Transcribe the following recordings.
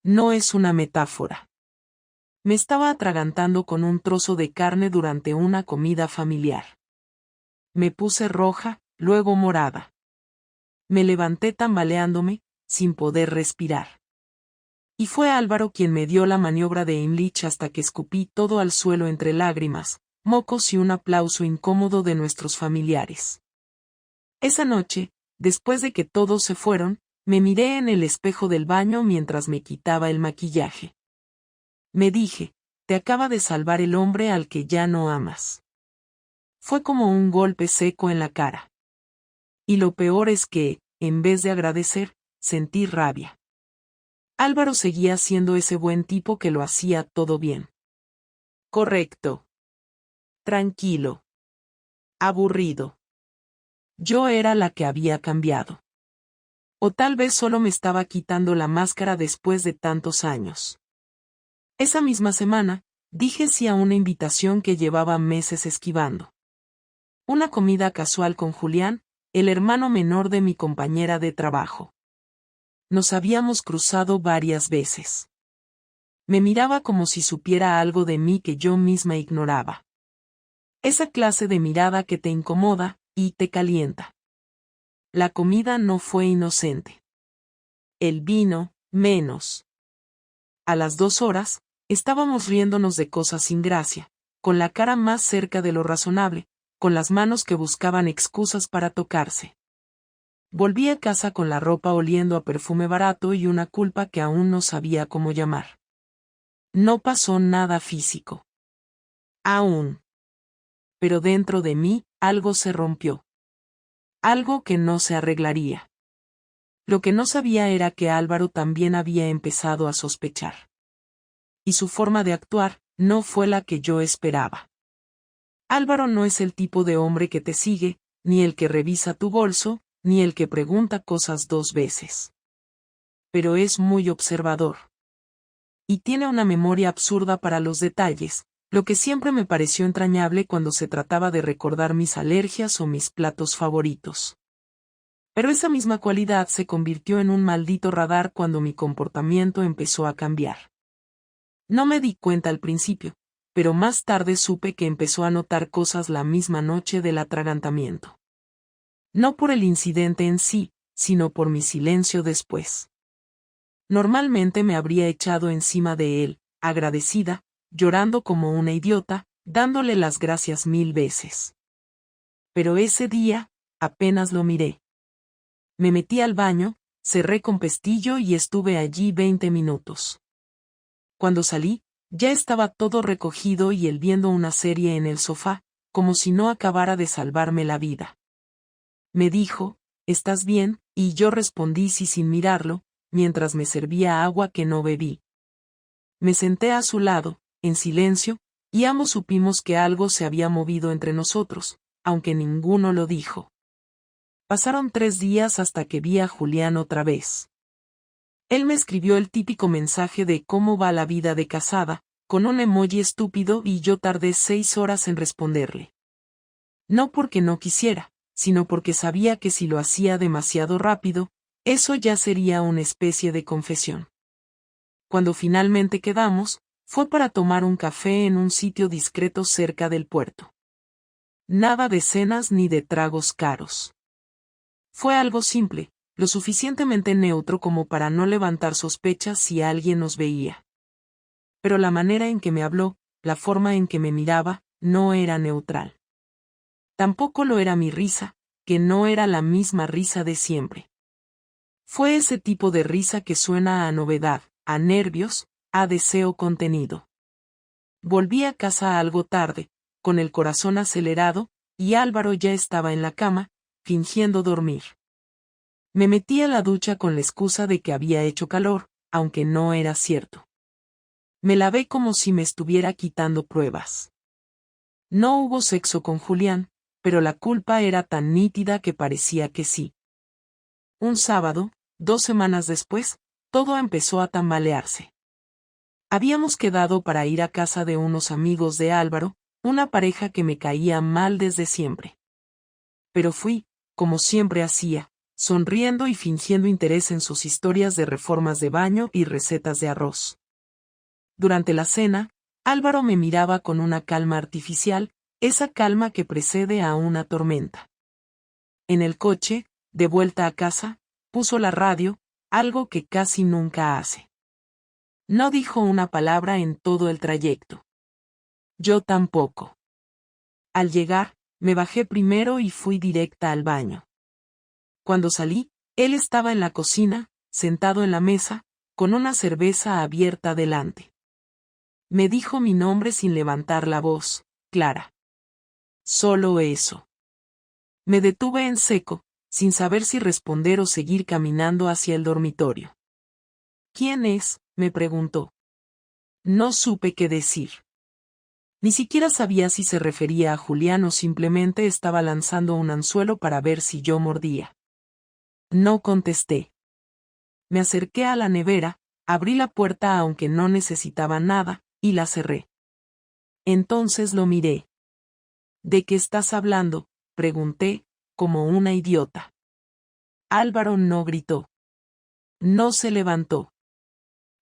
no es una metáfora. Me estaba atragantando con un trozo de carne durante una comida familiar. Me puse roja, luego morada. Me levanté tambaleándome, sin poder respirar. Y fue Álvaro quien me dio la maniobra de Heimlich hasta que escupí todo al suelo entre lágrimas, mocos y un aplauso incómodo de nuestros familiares. Esa noche, después de que todos se fueron, me miré en el espejo del baño mientras me quitaba el maquillaje. Me dije, te acaba de salvar el hombre al que ya no amas. Fue como un golpe seco en la cara. Y lo peor es que, en vez de agradecer, sentí rabia. Álvaro seguía siendo ese buen tipo que lo hacía todo bien. Correcto. Tranquilo. Aburrido. Yo era la que había cambiado. O tal vez solo me estaba quitando la máscara después de tantos años. Esa misma semana, dije sí a una invitación que llevaba meses esquivando. Una comida casual con Julián, el hermano menor de mi compañera de trabajo. Nos habíamos cruzado varias veces. Me miraba como si supiera algo de mí que yo misma ignoraba. Esa clase de mirada que te incomoda y te calienta. La comida no fue inocente. El vino, menos. A las 2 horas, estábamos riéndonos de cosas sin gracia, con la cara más cerca de lo razonable, con las manos que buscaban excusas para tocarse. Volví a casa con la ropa oliendo a perfume barato y una culpa que aún no sabía cómo llamar. No pasó nada físico. Aún. Pero dentro de mí, algo se rompió. Algo que no se arreglaría. Lo que no sabía era que Álvaro también había empezado a sospechar. Y su forma de actuar no fue la que yo esperaba. Álvaro no es el tipo de hombre que te sigue, ni el que revisa tu bolso, ni el que pregunta cosas 2 veces. Pero es muy observador. Y tiene una memoria absurda para los detalles, lo que siempre me pareció entrañable cuando se trataba de recordar mis alergias o mis platos favoritos. Pero esa misma cualidad se convirtió en un maldito radar cuando mi comportamiento empezó a cambiar. No me di cuenta al principio, pero más tarde supe que empezó a notar cosas la misma noche del atragantamiento. No por el incidente en sí, sino por mi silencio después. Normalmente me habría echado encima de él, agradecida, llorando como una idiota, dándole las gracias 1000 veces. Pero ese día, apenas lo miré. Me metí al baño, cerré con pestillo y estuve allí 20 minutos. Cuando salí, ya estaba todo recogido y él viendo una serie en el sofá, como si no acabara de salvarme la vida. Me dijo, ¿estás bien? Y yo respondí sí sin mirarlo, mientras me servía agua que no bebí. Me senté a su lado, en silencio, y ambos supimos que algo se había movido entre nosotros, aunque ninguno lo dijo. Pasaron 3 días hasta que vi a Julián otra vez. Él me escribió el típico mensaje de cómo va la vida de casada, con un emoji estúpido y yo tardé 6 horas en responderle. No porque no quisiera, sino porque sabía que si lo hacía demasiado rápido, eso ya sería una especie de confesión. Cuando finalmente quedamos, fue para tomar un café en un sitio discreto cerca del puerto. Nada de cenas ni de tragos caros. Fue algo simple, lo suficientemente neutro como para no levantar sospechas si alguien nos veía. Pero la manera en que me habló, la forma en que me miraba, no era neutral. Tampoco lo era mi risa, que no era la misma risa de siempre. Fue ese tipo de risa que suena a novedad, a nervios, a deseo contenido. Volví a casa algo tarde, con el corazón acelerado, y Álvaro ya estaba en la cama, fingiendo dormir. Me metí a la ducha con la excusa de que había hecho calor, aunque no era cierto. Me lavé como si me estuviera quitando pruebas. No hubo sexo con Julián, pero la culpa era tan nítida que parecía que sí. Un sábado, 2 semanas después, todo empezó a tambalearse. Habíamos quedado para ir a casa de unos amigos de Álvaro, una pareja que me caía mal desde siempre. Pero fui, como siempre hacía, sonriendo y fingiendo interés en sus historias de reformas de baño y recetas de arroz. Durante la cena, Álvaro me miraba con una calma artificial, esa calma que precede a una tormenta. En el coche, de vuelta a casa, puso la radio, algo que casi nunca hace. No dijo una palabra en todo el trayecto. Yo tampoco. Al llegar, me bajé primero y fui directa al baño. Cuando salí, él estaba en la cocina, sentado en la mesa, con una cerveza abierta delante. Me dijo mi nombre sin levantar la voz, Clara. Solo eso. Me detuve en seco, sin saber si responder o seguir caminando hacia el dormitorio. ¿Quién es?, me preguntó. No supe qué decir. Ni siquiera sabía si se refería a Julián o simplemente estaba lanzando un anzuelo para ver si yo mordía. No contesté. Me acerqué a la nevera, abrí la puerta aunque no necesitaba nada, y la cerré. Entonces lo miré. ¿De qué estás hablando?, pregunté, como una idiota. Álvaro no gritó. No se levantó.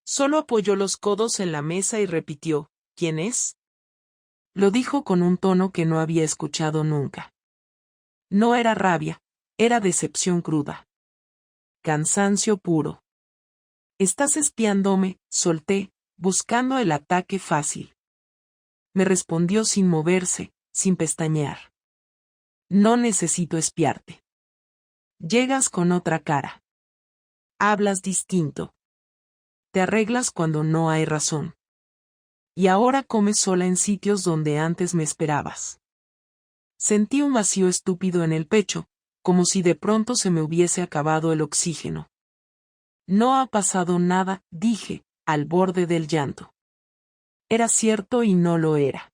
Solo apoyó los codos en la mesa y repitió, ¿quién es? Lo dijo con un tono que no había escuchado nunca. No era rabia, era decepción cruda. Cansancio puro. Estás espiándome, solté, buscando el ataque fácil. Me respondió sin moverse, sin pestañear. No necesito espiarte. Llegas con otra cara. Hablas distinto. Te arreglas cuando no hay razón. Y ahora comes sola en sitios donde antes me esperabas. Sentí un vacío estúpido en el pecho, como si de pronto se me hubiese acabado el oxígeno. No ha pasado nada, dije, al borde del llanto. Era cierto y no lo era.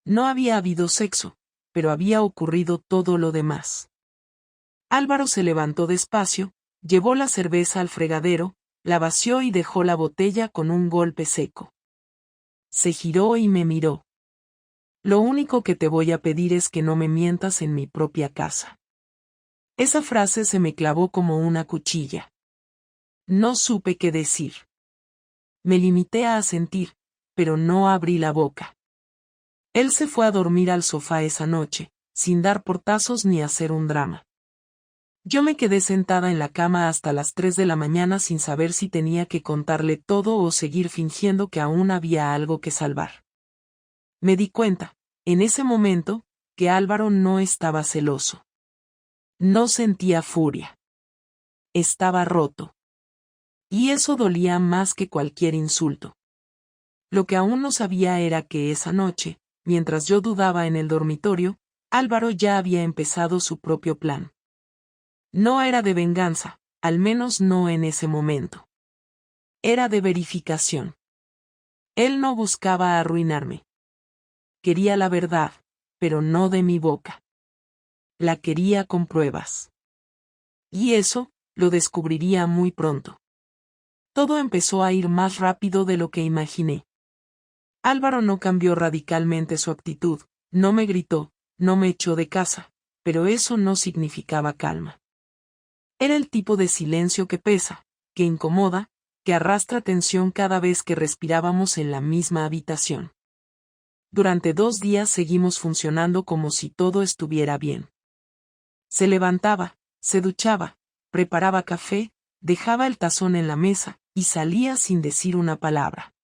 No había habido sexo, pero había ocurrido todo lo demás. Álvaro se levantó despacio, llevó la cerveza al fregadero, la vació y dejó la botella con un golpe seco. Se giró y me miró. Lo único que te voy a pedir es que no me mientas en mi propia casa. Esa frase se me clavó como una cuchilla. No supe qué decir. Me limité a asentir, pero no abrí la boca. Él se fue a dormir al sofá esa noche, sin dar portazos ni hacer un drama. Yo me quedé sentada en la cama hasta las 3 de la mañana sin saber si tenía que contarle todo o seguir fingiendo que aún había algo que salvar. Me di cuenta, en ese momento, que Álvaro no estaba celoso. No sentía furia. Estaba roto. Y eso dolía más que cualquier insulto. Lo que aún no sabía era que esa noche, mientras yo dudaba en el dormitorio, Álvaro ya había empezado su propio plan. No era de venganza, al menos no en ese momento. Era de verificación. Él no buscaba arruinarme. Quería la verdad, pero no de mi boca. La quería con pruebas. Y eso, lo descubriría muy pronto. Todo empezó a ir más rápido de lo que imaginé. Álvaro no cambió radicalmente su actitud, no me gritó, no me echó de casa, pero eso no significaba calma. Era el tipo de silencio que pesa, que incomoda, que arrastra tensión cada vez que respirábamos en la misma habitación. Durante 2 días seguimos funcionando como si todo estuviera bien. Se levantaba, se duchaba, preparaba café, dejaba el tazón en la mesa, y salía sin decir una palabra.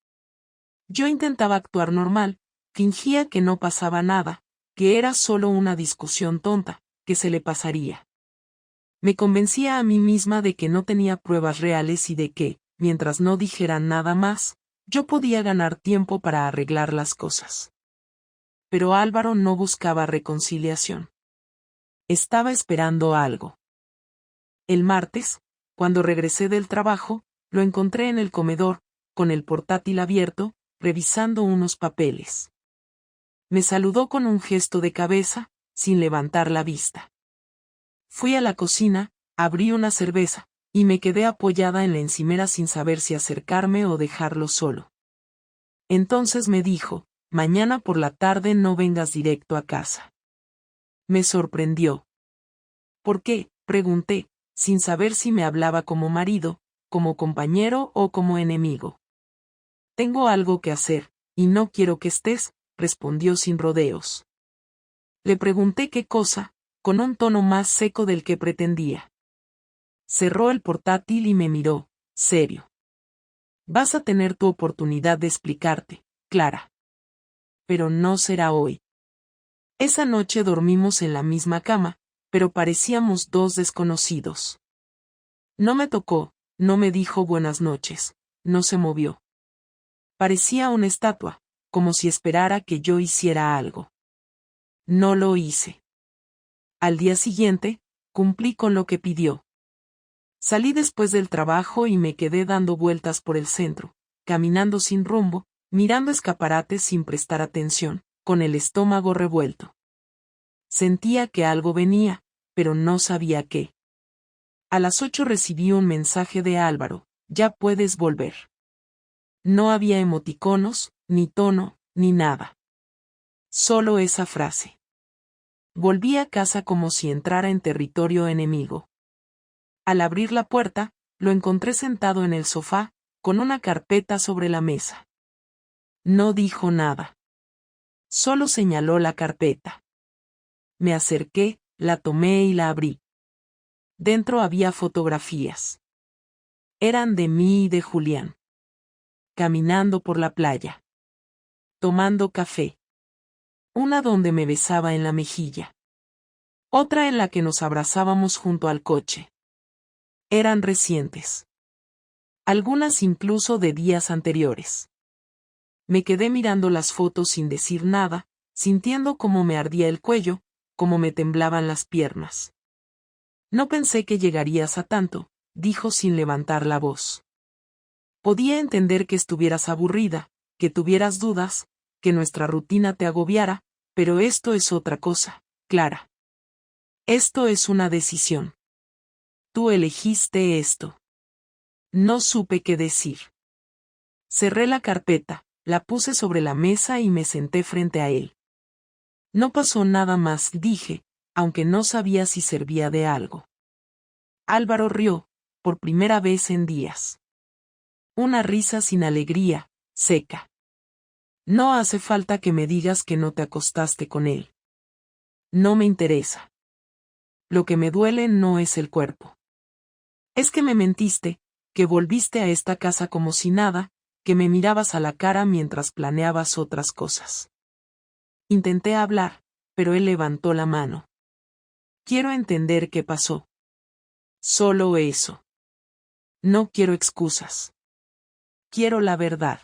Yo intentaba actuar normal, fingía que no pasaba nada, que era solo una discusión tonta, que se le pasaría. Me convencía a mí misma de que no tenía pruebas reales y de que, mientras no dijera nada más, yo podía ganar tiempo para arreglar las cosas. Pero Álvaro no buscaba reconciliación. Estaba esperando algo. El martes, cuando regresé del trabajo, lo encontré en el comedor, con el portátil abierto, revisando unos papeles. Me saludó con un gesto de cabeza, sin levantar la vista. Fui a la cocina, abrí una cerveza, y me quedé apoyada en la encimera sin saber si acercarme o dejarlo solo. Entonces me dijo, mañana por la tarde no vengas directo a casa. Me sorprendió. ¿Por qué?, pregunté, sin saber si me hablaba como marido, como compañero o como enemigo. Tengo algo que hacer, y no quiero que estés, respondió sin rodeos. Le pregunté qué cosa, con un tono más seco del que pretendía. Cerró el portátil y me miró, serio. Vas a tener tu oportunidad de explicarte, Clara. Pero no será hoy. Esa noche dormimos en la misma cama, pero parecíamos dos desconocidos. No me tocó, no me dijo buenas noches, no se movió. Parecía una estatua, como si esperara que yo hiciera algo. No lo hice. Al día siguiente, cumplí con lo que pidió. Salí después del trabajo y me quedé dando vueltas por el centro, caminando sin rumbo, mirando escaparates sin prestar atención, con el estómago revuelto. Sentía que algo venía, pero no sabía qué. A las 8 recibí un mensaje de Álvaro, ya puedes volver. No había emoticonos, ni tono, ni nada. Solo esa frase. Volví a casa como si entrara en territorio enemigo. Al abrir la puerta, lo encontré sentado en el sofá, con una carpeta sobre la mesa. No dijo nada. Solo señaló la carpeta. Me acerqué, la tomé y la abrí. Dentro había fotografías. Eran de mí y de Julián. Caminando por la playa. Tomando café. Una donde me besaba en la mejilla. Otra en la que nos abrazábamos junto al coche. Eran recientes. Algunas incluso de días anteriores. Me quedé mirando las fotos sin decir nada, sintiendo cómo me ardía el cuello, cómo me temblaban las piernas. No pensé que llegarías a tanto, dijo sin levantar la voz. Podía entender que estuvieras aburrida, que tuvieras dudas, que nuestra rutina te agobiara, pero esto es otra cosa, Clara. Esto es una decisión. Tú elegiste esto. No supe qué decir. Cerré la carpeta, la puse sobre la mesa y me senté frente a él. No pasó nada más, dije, aunque no sabía si servía de algo. Álvaro rió, por primera vez en días. Una risa sin alegría, seca. No hace falta que me digas que no te acostaste con él. No me interesa. Lo que me duele no es el cuerpo. Es que me mentiste, que volviste a esta casa como si nada, que me mirabas a la cara mientras planeabas otras cosas. Intenté hablar, pero él levantó la mano. Quiero entender qué pasó. Solo eso. No quiero excusas. Quiero la verdad.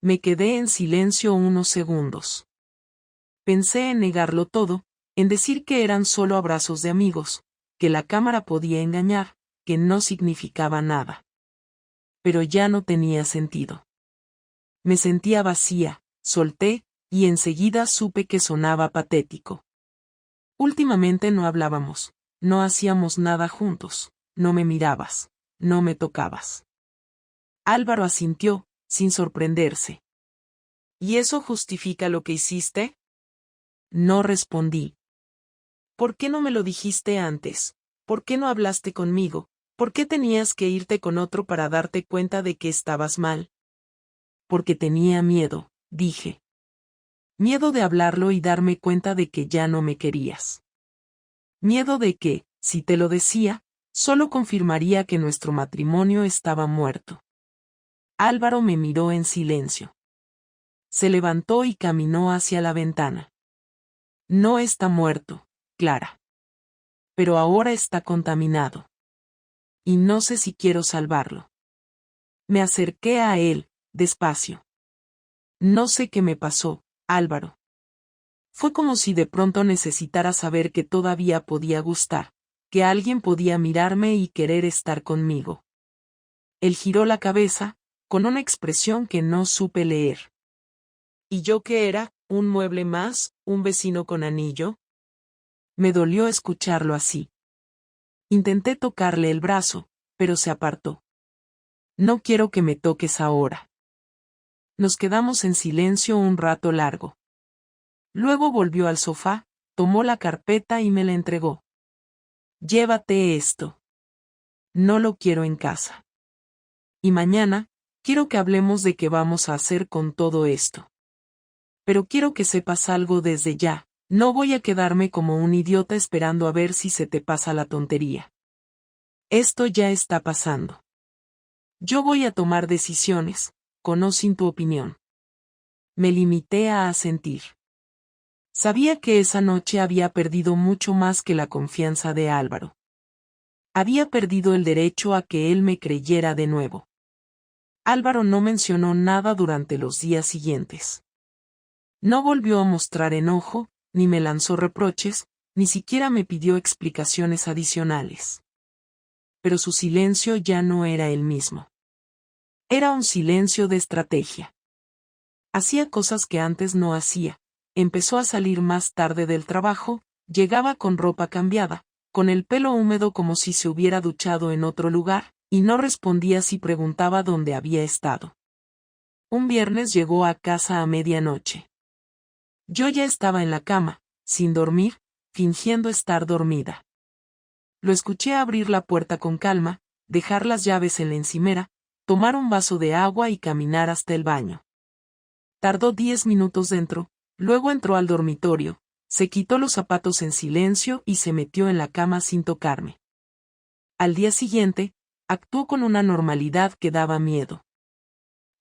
Me quedé en silencio unos segundos. Pensé en negarlo todo, en decir que eran solo abrazos de amigos, que la cámara podía engañar, que no significaba nada. Pero ya no tenía sentido. Me sentía vacía, solté, y enseguida supe que sonaba patético. Últimamente no hablábamos, no hacíamos nada juntos, no me mirabas, no me tocabas. Álvaro asintió, sin sorprenderse. ¿Y eso justifica lo que hiciste? No respondí. ¿Por qué no me lo dijiste antes? ¿Por qué no hablaste conmigo? ¿Por qué tenías que irte con otro para darte cuenta de que estabas mal? Porque tenía miedo, dije. Miedo de hablarlo y darme cuenta de que ya no me querías. Miedo de que, si te lo decía, solo confirmaría que nuestro matrimonio estaba muerto. Álvaro me miró en silencio. Se levantó y caminó hacia la ventana. No está muerto, Clara. Pero ahora está contaminado. Y no sé si quiero salvarlo. Me acerqué a él, despacio. No sé qué me pasó, Álvaro. Fue como si de pronto necesitara saber que todavía podía gustar, que alguien podía mirarme y querer estar conmigo. Él giró la cabeza, con una expresión que no supe leer. ¿Y yo qué era? ¿Un mueble más? ¿Un vecino con anillo? Me dolió escucharlo así. Intenté tocarle el brazo, pero se apartó. No quiero que me toques ahora. Nos quedamos en silencio un rato largo. Luego volvió al sofá, tomó la carpeta y me la entregó. Llévate esto. No lo quiero en casa. Y mañana, quiero que hablemos de qué vamos a hacer con todo esto. Pero quiero que sepas algo desde ya, no voy a quedarme como un idiota esperando a ver si se te pasa la tontería. Esto ya está pasando. Yo voy a tomar decisiones, con o sin tu opinión. Me limité a asentir. Sabía que esa noche había perdido mucho más que la confianza de Álvaro. Había perdido el derecho a que él me creyera de nuevo. Álvaro no mencionó nada durante los días siguientes. No volvió a mostrar enojo, ni me lanzó reproches, ni siquiera me pidió explicaciones adicionales. Pero su silencio ya no era el mismo. Era un silencio de estrategia. Hacía cosas que antes no hacía. Empezó a salir más tarde del trabajo, llegaba con ropa cambiada, con el pelo húmedo como si se hubiera duchado en otro lugar, y no respondía si preguntaba dónde había estado. Un viernes llegó a casa a medianoche. Yo ya estaba en la cama, sin dormir, fingiendo estar dormida. Lo escuché abrir la puerta con calma, dejar las llaves en la encimera, tomar un vaso de agua y caminar hasta el baño. Tardó 10 minutos dentro, luego entró al dormitorio, se quitó los zapatos en silencio y se metió en la cama sin tocarme. Al día siguiente, actuó con una normalidad que daba miedo.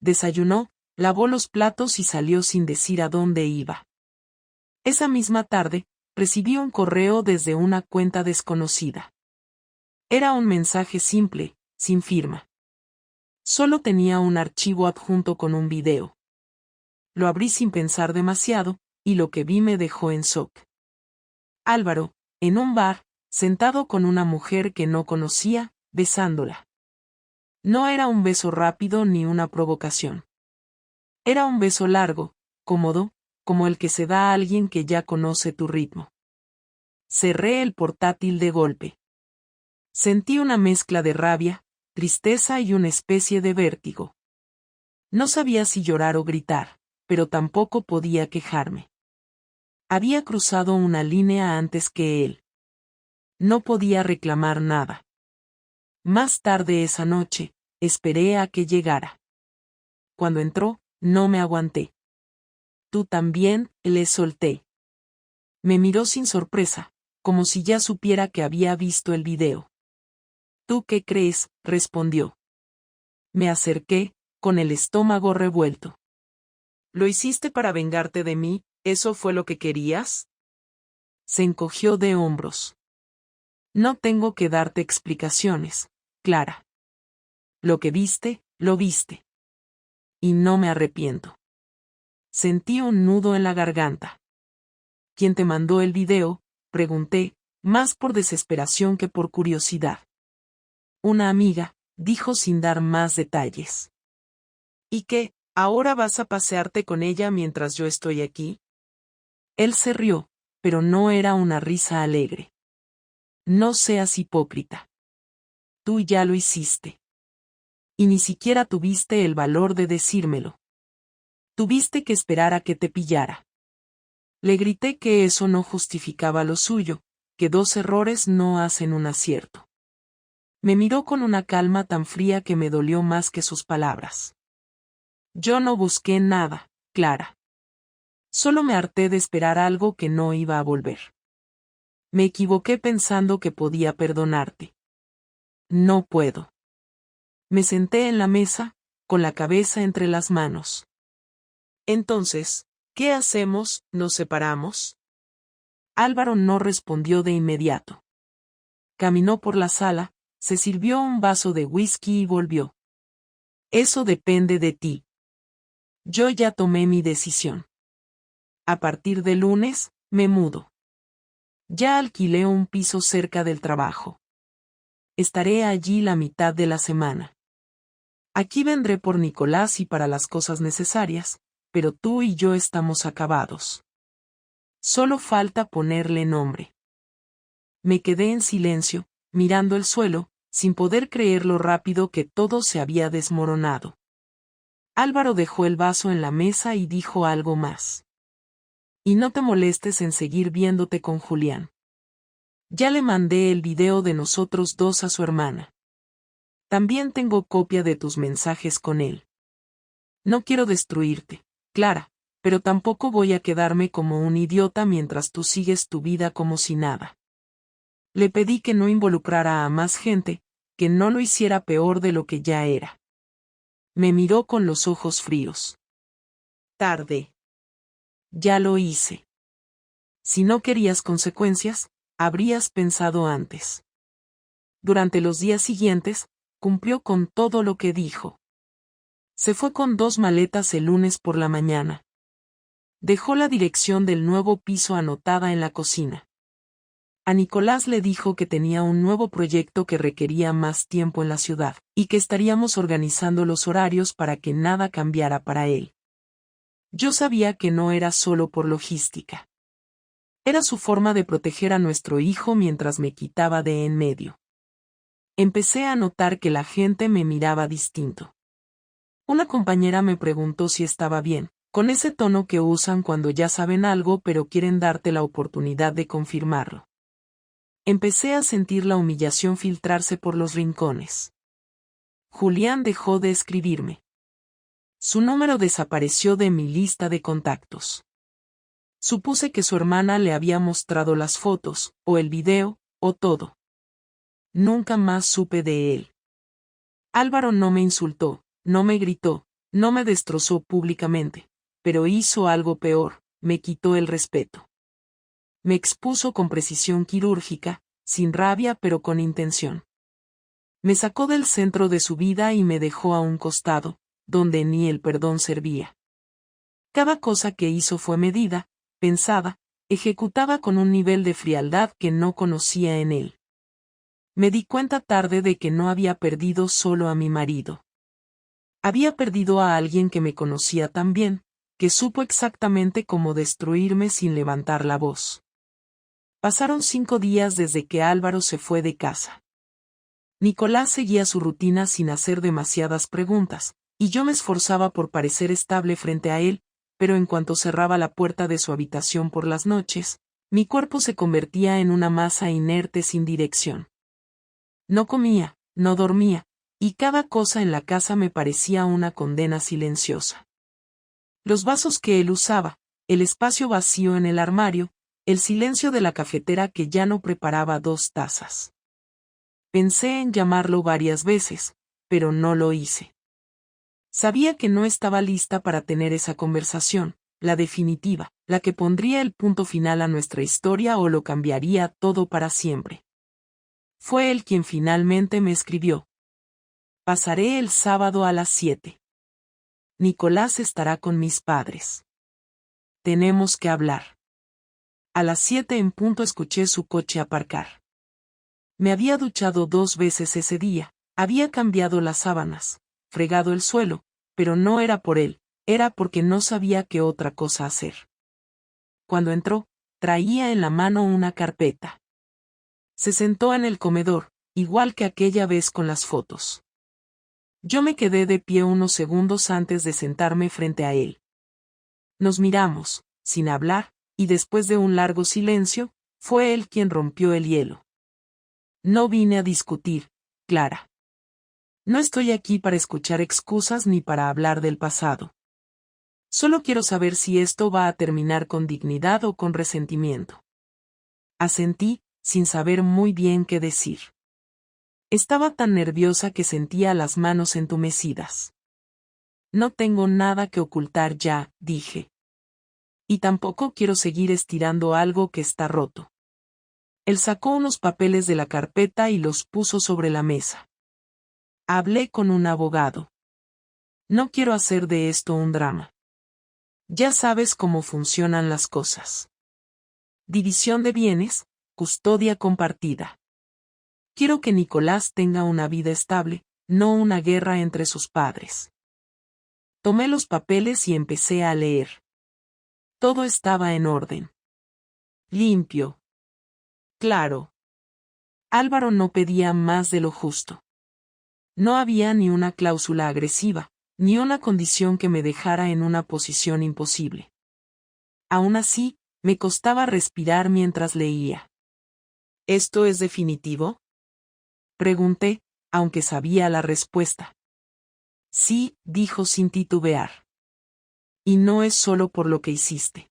Desayunó, lavó los platos y salió sin decir a dónde iba. Esa misma tarde, recibí un correo desde una cuenta desconocida. Era un mensaje simple, sin firma. Solo tenía un archivo adjunto con un video. Lo abrí sin pensar demasiado, y lo que vi me dejó en shock. Álvaro, en un bar, sentado con una mujer que no conocía, besándola. No era un beso rápido ni una provocación. Era un beso largo, cómodo, como el que se da a alguien que ya conoce tu ritmo. Cerré el portátil de golpe. Sentí una mezcla de rabia, tristeza y una especie de vértigo. No sabía si llorar o gritar, pero tampoco podía quejarme. Había cruzado una línea antes que él. No podía reclamar nada. Más tarde esa noche, esperé a que llegara. Cuando entró, no me aguanté. Tú también, le solté. Me miró sin sorpresa, como si ya supiera que había visto el video. ¿Tú qué crees?, respondió. Me acerqué, con el estómago revuelto. ¿Lo hiciste para vengarte de mí? ¿Eso fue lo que querías? Se encogió de hombros. No tengo que darte explicaciones, Clara. Lo que viste, lo viste. Y no me arrepiento. Sentí un nudo en la garganta. ¿Quién te mandó el video?, pregunté, más por desesperación que por curiosidad. Una amiga, dijo sin dar más detalles. ¿Y qué, ahora vas a pasearte con ella mientras yo estoy aquí? Él se rió, pero no era una risa alegre. No seas hipócrita. Tú ya lo hiciste. Y ni siquiera tuviste el valor de decírmelo. Tuviste que esperar a que te pillara. Le grité que eso no justificaba lo suyo, que 2 errores no hacen un acierto. Me miró con una calma tan fría que me dolió más que sus palabras. Yo no busqué nada, Clara. Solo me harté de esperar algo que no iba a volver. Me equivoqué pensando que podía perdonarte. No puedo. Me senté en la mesa, con la cabeza entre las manos. Entonces, ¿qué hacemos? ¿Nos separamos? Álvaro no respondió de inmediato. Caminó por la sala, se sirvió un vaso de whisky y volvió. Eso depende de ti. Yo ya tomé mi decisión. A partir de lunes, me mudo. Ya alquilé un piso cerca del trabajo. Estaré allí la mitad de la semana. Aquí vendré por Nicolás y para las cosas necesarias, pero tú y yo estamos acabados. Solo falta ponerle nombre. Me quedé en silencio, mirando el suelo, sin poder creer lo rápido que todo se había desmoronado. Álvaro dejó el vaso en la mesa y dijo algo más. Y no te molestes en seguir viéndote con Julián. Ya le mandé el video de nosotros dos a su hermana. También tengo copia de tus mensajes con él. No quiero destruirte, Clara, pero tampoco voy a quedarme como un idiota mientras tú sigues tu vida como si nada. Le pedí que no involucrara a más gente, que no lo hiciera peor de lo que ya era. Me miró con los ojos fríos. Tarde. Ya lo hice. Si no querías consecuencias, habrías pensado antes. Durante los días siguientes, cumplió con todo lo que dijo. Se fue con 2 maletas el lunes por la mañana. Dejó la dirección del nuevo piso anotada en la cocina. A Nicolás le dijo que tenía un nuevo proyecto que requería más tiempo en la ciudad, y que estaríamos organizando los horarios para que nada cambiara para él. Yo sabía que no era solo por logística. Era su forma de proteger a nuestro hijo mientras me quitaba de en medio. Empecé a notar que la gente me miraba distinto. Una compañera me preguntó si estaba bien, con ese tono que usan cuando ya saben algo pero quieren darte la oportunidad de confirmarlo. Empecé a sentir la humillación filtrarse por los rincones. Julián dejó de escribirme. Su número desapareció de mi lista de contactos. Supuse que su hermana le había mostrado las fotos, o el video, o todo. Nunca más supe de él. Álvaro no me insultó, no me gritó, no me destrozó públicamente, pero hizo algo peor, me quitó el respeto. Me expuso con precisión quirúrgica, sin rabia pero con intención. Me sacó del centro de su vida y me dejó a un costado, donde ni el perdón servía. Cada cosa que hizo fue medida, pensada, ejecutada con un nivel de frialdad que no conocía en él. Me di cuenta tarde de que no había perdido solo a mi marido. Había perdido a alguien que me conocía tan bien, que supo exactamente cómo destruirme sin levantar la voz. Pasaron 5 días desde que Álvaro se fue de casa. Nicolás seguía su rutina sin hacer demasiadas preguntas, y yo me esforzaba por parecer estable frente a él, pero en cuanto cerraba la puerta de su habitación por las noches, mi cuerpo se convertía en una masa inerte sin dirección. No comía, no dormía, y cada cosa en la casa me parecía una condena silenciosa. Los vasos que él usaba, el espacio vacío en el armario, el silencio de la cafetera que ya no preparaba 2 tazas. Pensé en llamarlo varias veces, pero no lo hice. Sabía que no estaba lista para tener esa conversación, la definitiva, la que pondría el punto final a nuestra historia o lo cambiaría todo para siempre. Fue él quien finalmente me escribió. Pasaré el sábado a las 7. Nicolás estará con mis padres. Tenemos que hablar. A las 7 en punto escuché su coche aparcar. Me había duchado 2 veces ese día, había cambiado las sábanas, fregado el suelo, pero no era por él, era porque no sabía qué otra cosa hacer. Cuando entró, traía en la mano una carpeta. Se sentó en el comedor, igual que aquella vez con las fotos. Yo me quedé de pie unos segundos antes de sentarme frente a él. Nos miramos, sin hablar, y después de un largo silencio, fue él quien rompió el hielo. No vine a discutir, Clara. No estoy aquí para escuchar excusas ni para hablar del pasado. Solo quiero saber si esto va a terminar con dignidad o con resentimiento. Asentí, sin saber muy bien qué decir. Estaba tan nerviosa que sentía las manos entumecidas. No tengo nada que ocultar ya, dije. Y tampoco quiero seguir estirando algo que está roto. Él sacó unos papeles de la carpeta y los puso sobre la mesa. Hablé con un abogado. No quiero hacer de esto un drama. Ya sabes cómo funcionan las cosas. División de bienes, custodia compartida. Quiero que Nicolás tenga una vida estable, no una guerra entre sus padres. Tomé los papeles y empecé a leer. Todo estaba en orden. Limpio. Claro. Álvaro no pedía más de lo justo. No había ni una cláusula agresiva, ni una condición que me dejara en una posición imposible. Aún así, me costaba respirar mientras leía. ¿Esto es definitivo? Pregunté, aunque sabía la respuesta. Sí, dijo sin titubear. Y no es solo por lo que hiciste.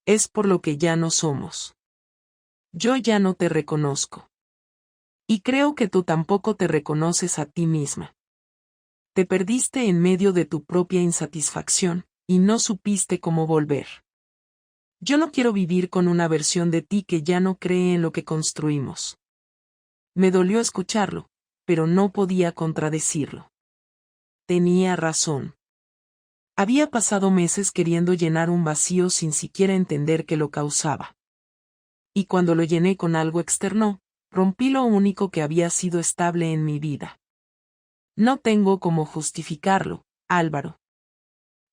Es por lo que ya no somos. Yo ya no te reconozco. Y creo que tú tampoco te reconoces a ti misma. Te perdiste en medio de tu propia insatisfacción, y no supiste cómo volver. Yo no quiero vivir con una versión de ti que ya no cree en lo que construimos. Me dolió escucharlo, pero no podía contradecirlo. Tenía razón. Había pasado meses queriendo llenar un vacío sin siquiera entender que lo causaba. Y cuando lo llené con algo externo, rompí lo único que había sido estable en mi vida. No tengo cómo justificarlo, Álvaro.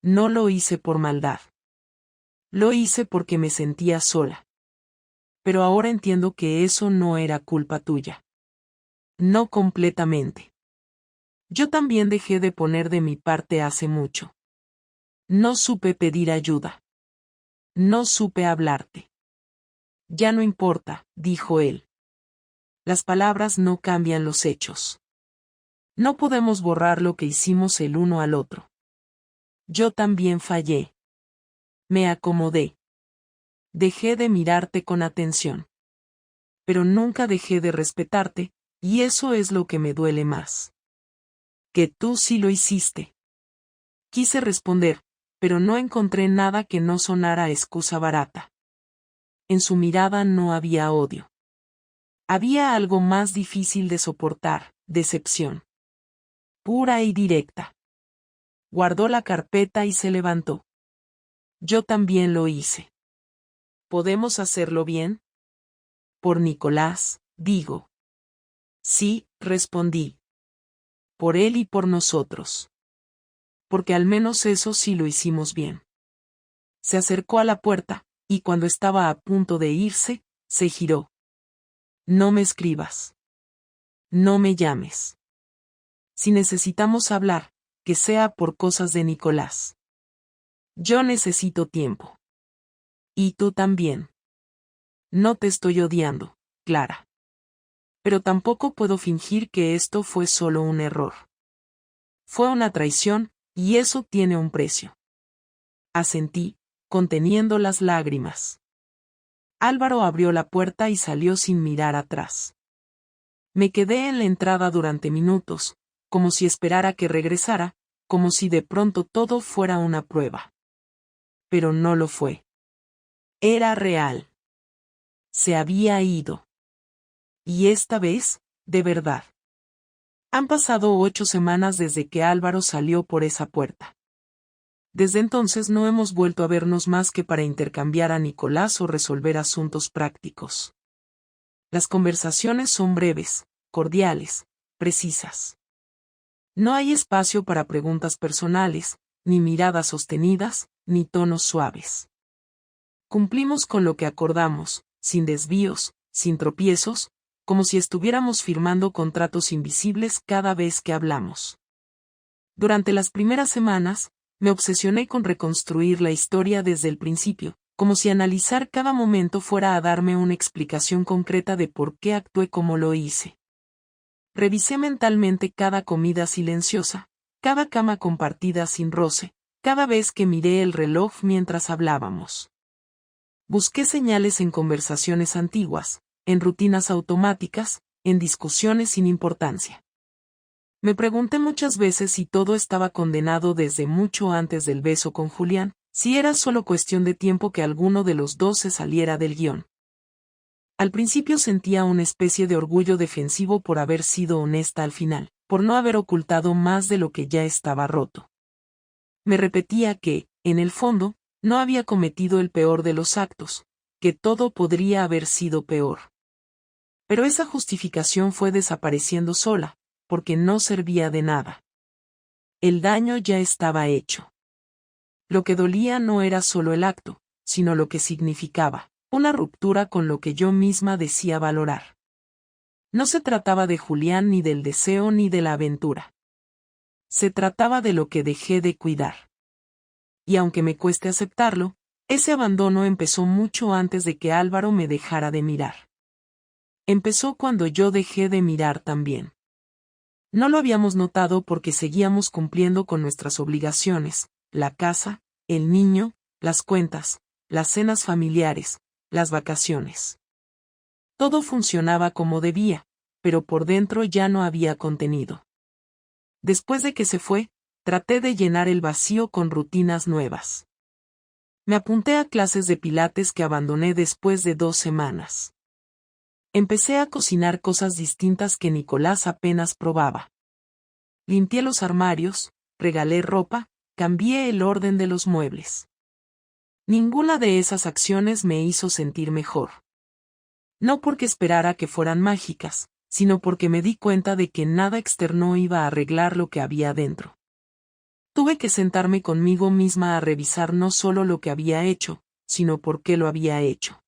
No lo hice por maldad. Lo hice porque me sentía sola. Pero ahora entiendo que eso no era culpa tuya. No completamente. Yo también dejé de poner de mi parte hace mucho. No supe pedir ayuda. No supe hablarte. Ya no importa, dijo él. Las palabras no cambian los hechos. No podemos borrar lo que hicimos el uno al otro. Yo también fallé. Me acomodé. Dejé de mirarte con atención. Pero nunca dejé de respetarte, y eso es lo que me duele más. Que tú sí lo hiciste. Quise responder, pero no encontré nada que no sonara a excusa barata. En su mirada no había odio. Había algo más difícil de soportar, decepción. Pura y directa. Guardó la carpeta y se levantó. Yo también lo hice. ¿Podemos hacerlo bien? Por Nicolás, digo. Sí, respondí. Por él y por nosotros. Porque al menos eso sí lo hicimos bien. Se acercó a la puerta, y cuando estaba a punto de irse, se giró. No me escribas. No me llames. Si necesitamos hablar, que sea por cosas de Nicolás. Yo necesito tiempo. Y tú también. No te estoy odiando, Clara. Pero tampoco puedo fingir que esto fue solo un error. Fue una traición, y eso tiene un precio. Asentí, conteniendo las lágrimas. Álvaro abrió la puerta y salió sin mirar atrás. Me quedé en la entrada durante minutos, como si esperara que regresara, como si de pronto todo fuera una prueba. Pero no lo fue. Era real. Se había ido. Y esta vez, de verdad. Han pasado 8 semanas desde que Álvaro salió por esa puerta. Desde entonces no hemos vuelto a vernos más que para intercambiar a Nicolás o resolver asuntos prácticos. Las conversaciones son breves, cordiales, precisas. No hay espacio para preguntas personales, ni miradas sostenidas, ni tonos suaves. Cumplimos con lo que acordamos, sin desvíos, sin tropiezos, como si estuviéramos firmando contratos invisibles cada vez que hablamos. Durante las primeras semanas, me obsesioné con reconstruir la historia desde el principio, como si analizar cada momento fuera a darme una explicación concreta de por qué actué como lo hice. Revisé mentalmente cada comida silenciosa, cada cama compartida sin roce, cada vez que miré el reloj mientras hablábamos. Busqué señales en conversaciones antiguas, en rutinas automáticas, en discusiones sin importancia. Me pregunté muchas veces si todo estaba condenado desde mucho antes del beso con Julián, si era solo cuestión de tiempo que alguno de los dos se saliera del guión. Al principio sentía una especie de orgullo defensivo por haber sido honesta al final, por no haber ocultado más de lo que ya estaba roto. Me repetía que, en el fondo, no había cometido el peor de los actos, que todo podría haber sido peor. Pero esa justificación fue desapareciendo sola, porque no servía de nada. El daño ya estaba hecho. Lo que dolía no era solo el acto, sino lo que significaba, una ruptura con lo que yo misma decía valorar. No se trataba de Julián ni del deseo ni de la aventura. Se trataba de lo que dejé de cuidar. Y aunque me cueste aceptarlo, ese abandono empezó mucho antes de que Álvaro me dejara de mirar. Empezó cuando yo dejé de mirar también. No lo habíamos notado porque seguíamos cumpliendo con nuestras obligaciones, la casa, el niño, las cuentas, las cenas familiares, las vacaciones. Todo funcionaba como debía, pero por dentro ya no había contenido. Después de que se fue, traté de llenar el vacío con rutinas nuevas. Me apunté a clases de pilates que abandoné después de 2 semanas. Empecé a cocinar cosas distintas que Nicolás apenas probaba. Limpié los armarios, regalé ropa, cambié el orden de los muebles. Ninguna de esas acciones me hizo sentir mejor. No porque esperara que fueran mágicas, sino porque me di cuenta de que nada externo iba a arreglar lo que había dentro. Tuve que sentarme conmigo misma a revisar no solo lo que había hecho, sino por qué lo había hecho.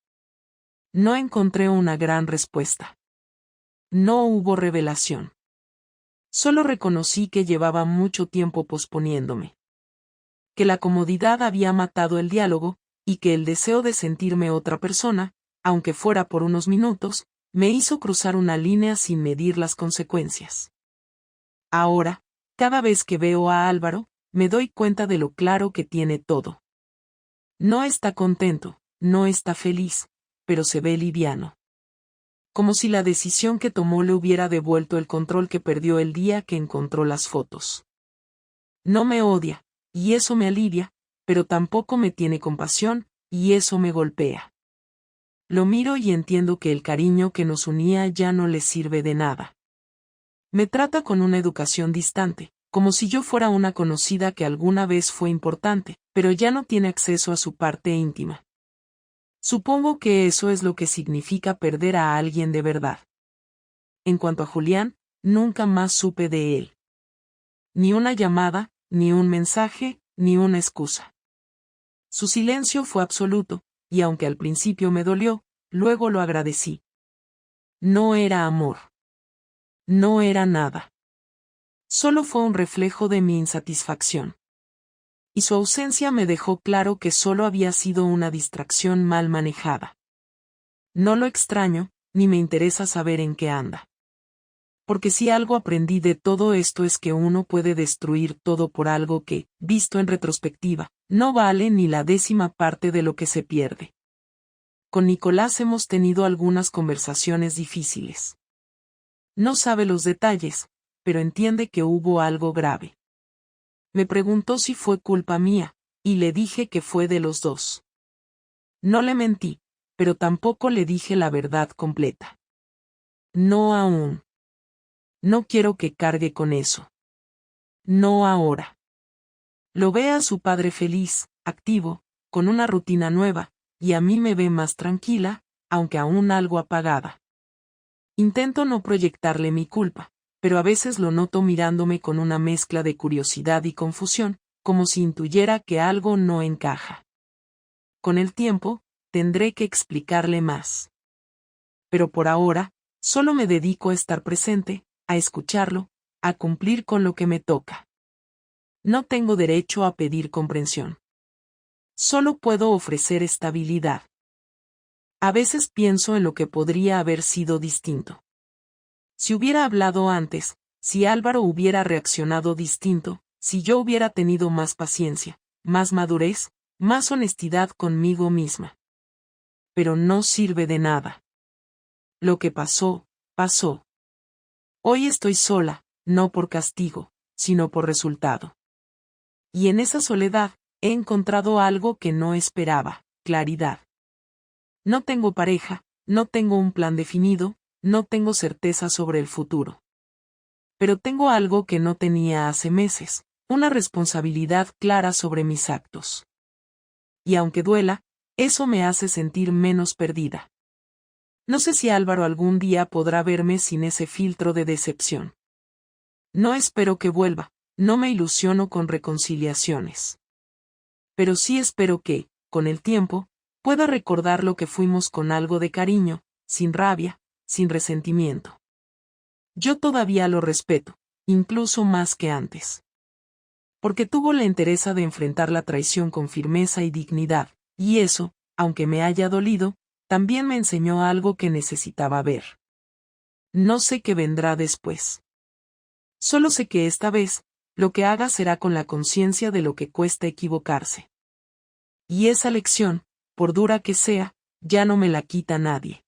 No encontré una gran respuesta. No hubo revelación. Solo reconocí que llevaba mucho tiempo posponiéndome. Que la comodidad había matado el diálogo, y que el deseo de sentirme otra persona, aunque fuera por unos minutos, me hizo cruzar una línea sin medir las consecuencias. Ahora, cada vez que veo a Álvaro, me doy cuenta de lo claro que tiene todo. No está contento, no está feliz, pero se ve liviano. Como si la decisión que tomó le hubiera devuelto el control que perdió el día que encontró las fotos. No me odia, y eso me alivia, pero tampoco me tiene compasión, y eso me golpea. Lo miro y entiendo que el cariño que nos unía ya no le sirve de nada. Me trata con una educación distante, como si yo fuera una conocida que alguna vez fue importante, pero ya no tiene acceso a su parte íntima. Supongo que eso es lo que significa perder a alguien de verdad. En cuanto a Julián, nunca más supe de él. Ni una llamada, ni un mensaje, ni una excusa. Su silencio fue absoluto, y aunque al principio me dolió, luego lo agradecí. No era amor. No era nada. Solo fue un reflejo de mi insatisfacción. Y su ausencia me dejó claro que solo había sido una distracción mal manejada. No lo extraño, ni me interesa saber en qué anda. Porque si algo aprendí de todo esto es que uno puede destruir todo por algo que, visto en retrospectiva, no vale ni la 10ª parte de lo que se pierde. Con Nicolás hemos tenido algunas conversaciones difíciles. No sabe los detalles, pero entiende que hubo algo grave. Me preguntó si fue culpa mía, y le dije que fue de los dos. No le mentí, pero tampoco le dije la verdad completa. No aún. No quiero que cargue con eso. No ahora. Lo ve a su padre feliz, activo, con una rutina nueva, y a mí me ve más tranquila, aunque aún algo apagada. Intento no proyectarle mi culpa, pero a veces lo noto mirándome con una mezcla de curiosidad y confusión, como si intuyera que algo no encaja. Con el tiempo, tendré que explicarle más. Pero por ahora, solo me dedico a estar presente, a escucharlo, a cumplir con lo que me toca. No tengo derecho a pedir comprensión. Solo puedo ofrecer estabilidad. A veces pienso en lo que podría haber sido distinto. Si hubiera hablado antes, si Álvaro hubiera reaccionado distinto, si yo hubiera tenido más paciencia, más madurez, más honestidad conmigo misma. Pero no sirve de nada. Lo que pasó, pasó. Hoy estoy sola, no por castigo, sino por resultado. Y en esa soledad, he encontrado algo que no esperaba, claridad. No tengo pareja, no tengo un plan definido, no tengo certeza sobre el futuro. Pero tengo algo que no tenía hace meses, una responsabilidad clara sobre mis actos. Y aunque duela, eso me hace sentir menos perdida. No sé si Álvaro algún día podrá verme sin ese filtro de decepción. No espero que vuelva, no me ilusiono con reconciliaciones. Pero sí espero que, con el tiempo, pueda recordar lo que fuimos con algo de cariño, sin rabia, sin resentimiento. Yo todavía lo respeto, incluso más que antes. Porque tuvo la entereza de enfrentar la traición con firmeza y dignidad, y eso, aunque me haya dolido, también me enseñó algo que necesitaba ver. No sé qué vendrá después. Solo sé que esta vez, lo que haga será con la conciencia de lo que cuesta equivocarse. Y esa lección, por dura que sea, ya no me la quita nadie.